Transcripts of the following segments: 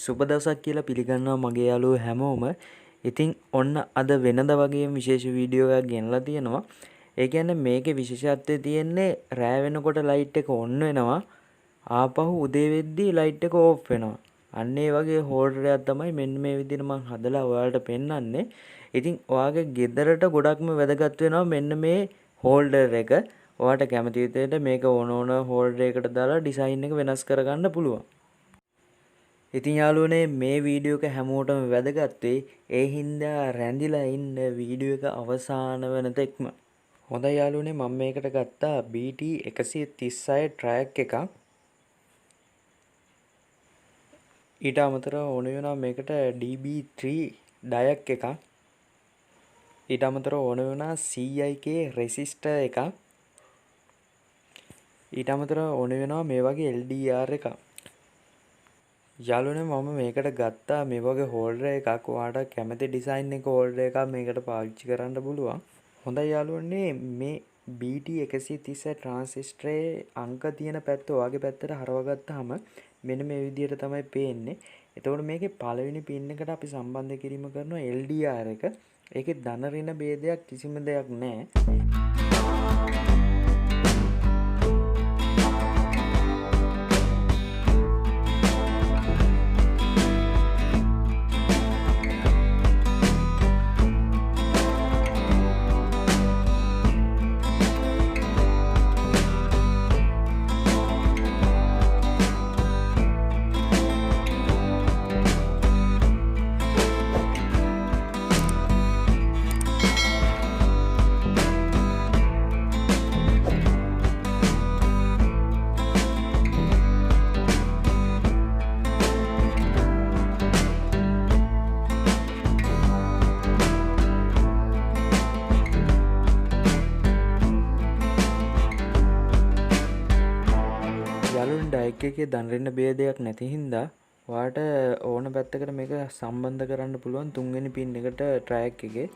සුබ දවසක් කියලා පිළිගන්නවා මගේ යාළුවෝ හැමෝම. ඉතින් ඔන්න අද වෙනද වගේම විශේෂ වීඩියෝ එකක් ගෙනලා තියෙනවා. ඒ කියන්නේ මේකේ විශේෂත්වය තියෙන්නේ රෑ වෙනකොට ලයිට් එක ඔන් වෙනවා. ආපහු උදේ වෙද්දී ලයිට් එක ඕෆ් වෙනවා. අන්න ඒ වගේ හෝල්ඩර් එකක් තමයි මෙන්න මේ විදිහට මම හදලා ඔයාලට පෙන්වන්නේ. ඉතින් ඔයාගේ ගෙදරට ගොඩක්ම වැදගත් වෙනවා මෙන්න මේ හෝල්ඩර් එක. ඔයාට කැමති විදිහට මේක ඕන හෝල්ඩර් එකකට දාලා ඩිසයින් එක වෙනස් කරගන්න පුළුවන්. ඉතින් යාළුවනේ මේ වීඩියෝ එක හැමෝටම වැදගත් වෙයි. ඒ හින්දා රැඳිලා ඉන්න වීඩියෝ එක අවසාන වෙන තෙක්ම. හොඳයි යාළුවනේ මම මේකට ගත්තා BT 136 ට්‍රැක් එකක්. ඊට අමතරව ඕන වෙනවා මේකට DB3 ඩයක් එකක්. ඊට අමතරව ඕන වෙනවා CIK රෙසිස්ටර් එකක්. ඊට අමතරව ඕන වෙනවා මේ වගේ LDR එකක්. යාළුවනේ මම මේකට ගත්තා මේ වගේ හෝල්ඩර් එකක්. ඔයාට කැමති ඩිසයින් එක හෝල්ඩර් එකක් මේකට පාවිච්චි කරන්න පුළුවන්. හොඳයි යාළුවනේ මේ BT 136 ට්‍රාන්සිස්ටරේ අංක තියෙන පැත්ත ඔයාගේ පැත්තට හරවගත්තාම මෙන්න මේ විදිහට තමයි පේන්නේ. එතකොට මේකේ පළවෙනි පින් එකට අපි සම්බන්ධ කිරීම කරනවා LDR එක. ඒකේ ධන ඍණ ભેදයක් කිසිම දෙයක් නැහැ. යාළුවනේ ඩයග් එකේ ධන ඍණ ભેදයක් නැති හින්දා ඔයාට ඕන පැත්තකට මේක සම්බන්ධ කරන්න පුළුවන් තුන්වෙනි පින් එකට ට්‍රැක් එකේ.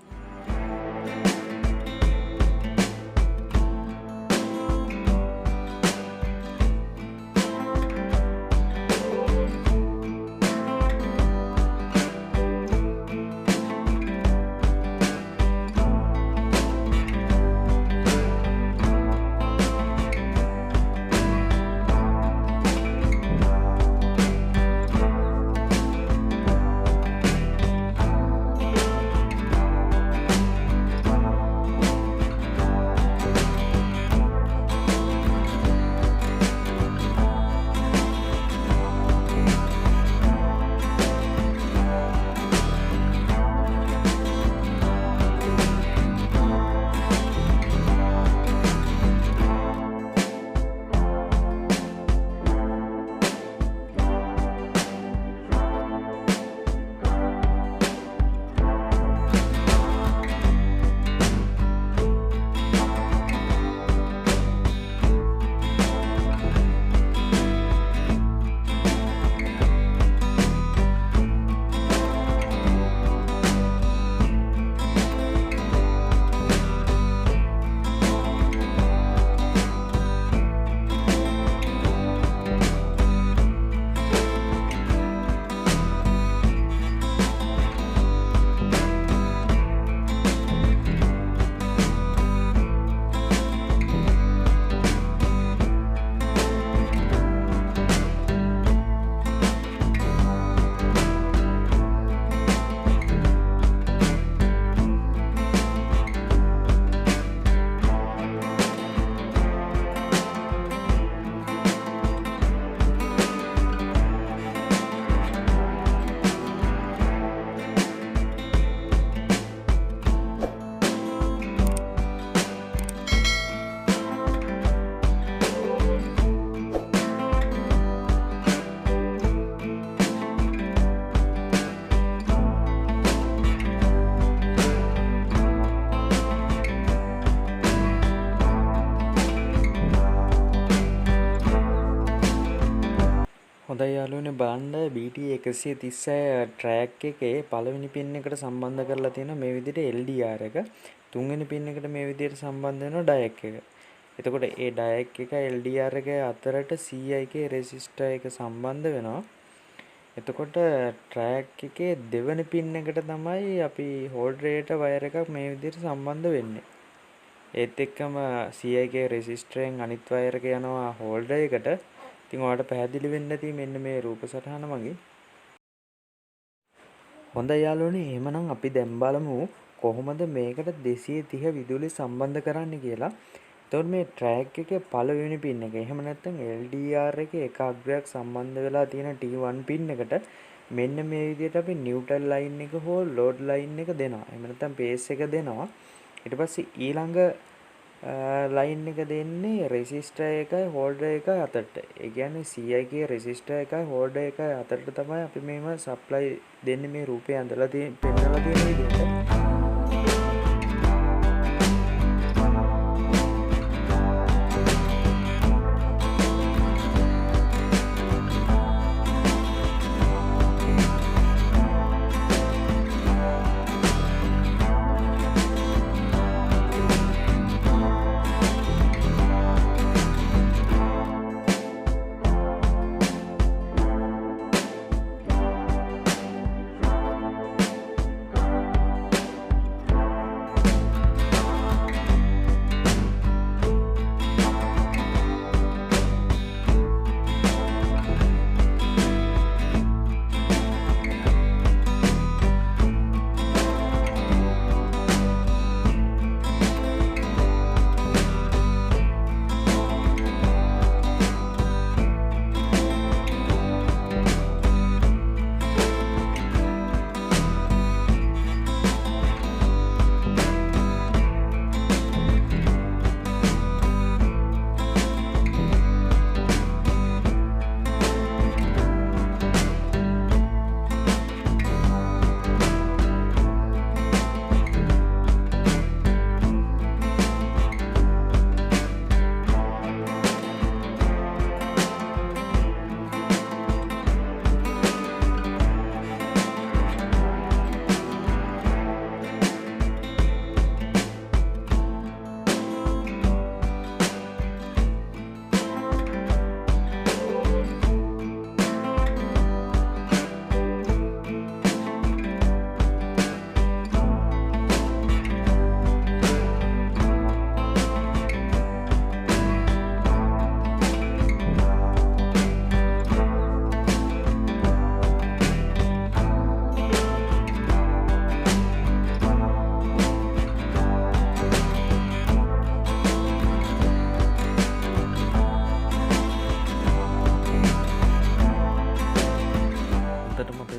හොඳයි යාළුවනේ බලන්න BT 136 ට්‍රැක් එකේ පළවෙනි පින් එකට සම්බන්ධ කරලා තියෙනවා මේ විදිහට LDR එක. තුන්වෙනි පින් එකට මේ විදිහට සම්බන්ධ වෙනවා ඩයග් එක. එතකොට ඒ ඩයග් එක LDR එක අතරට CIK රෙසිස්ටර් එක සම්බන්ධ වෙනවා. එතකොට ට්‍රැක් එකේ දෙවෙනි පින් එකට තමයි අපි හෝල්ඩරේට වයර් එකක් මේ විදිහට සම්බන්ධ වෙන්නේ. ඒත් එක්කම CI එකේ රෙසිස්ටරෙන් අනිත් වයර් එක යනවා හෝල්ඩර් එකට. ඉතින් ඔයාලට පැහැදිලි වෙන්න ඇති මෙන්න මේ රූප සටහන මගින්. හොඳයි යාළුවනේ, එහෙමනම් අපි දැන් බලමු කොහොමද මේකට 230 විදුලි සම්බන්ධ කරන්නේ කියලා. එතකොට මේ ට්‍රැක් එකේ පළවෙනි පින් එක. එහෙම නැත්නම් LDR එකේ එක අග්‍රයක් සම්බන්ධ වෙලා තියෙන T1 පින් එකට මෙන්න මේ විදිහට අපි නිව්ට්‍රල් ලයින් එක හෝ ලෝඩ් ලයින් එක දෙනවා. එහෙම නැත්නම් බේස් එක දෙනවා. ඊට පස්සේ ඊළඟ ලයින් එක දෙන්නේ රෙසිස්ටර් එකයි හෝල්ඩර් එකයි අතරට. ඒ කියන්නේ CI එකේ රෙසිස්ටර් එකයි හෝල්ඩර් එකයි අතරට තමයි අපි මේව සප්ලයි දෙන්නේ මේ රූපේ ඇඳලා පෙන්නලා තියෙන විදිහට.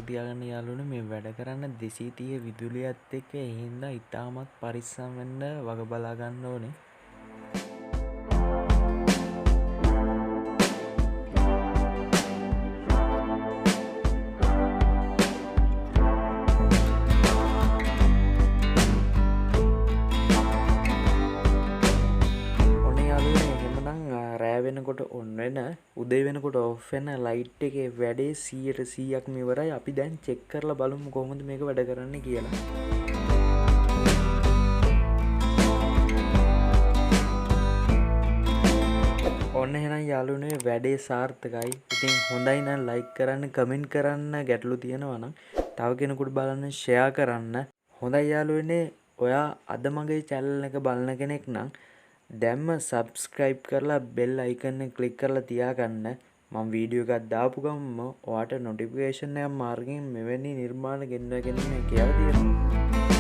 තියාගන්න යාළුවනේ, මේ වැඩ කරන්න 230 විදුලියත් එක්ක ඒ හින්දා ඉතාමත් පරිස්සම් වෙන්න වග බලා ගන්න ඕනේ. වෙනකොට ඔන් වෙන උදේ වෙනකොට ඔෆ් වෙන ලයිට් එකේ වැඩේ 100%ක්ම ඉවරයි. අපි දැන් චෙක් කරලා බලමු කොහොමද මේක වැඩ කරන්නේ කියලා. ඔන්න එහෙනම් යාළුවනේ වැඩේ සාර්ථකයි. ඉතින් හොඳයි නම් ලයික් කරන්න, කමෙන්ට් කරන්න, ගැටලු තියෙනවා නම් තව කෙනෙකුට බලන්න ෂෙයා කරන්න. හොඳයි යාළුවනේ, ඔයා අද මගේ channel එක බලන කෙනෙක් නම් දැම්ම subscribe කරලා bell icon එක click කරලා තියාගන්න. මම වීඩියෝ එකක් දාපු ගමන්ම ඔයාට notification එකක් මාර්ගයෙන් මෙවැනි නිර්මාණ ගෙන්නගෙන කියලා තියෙනවා.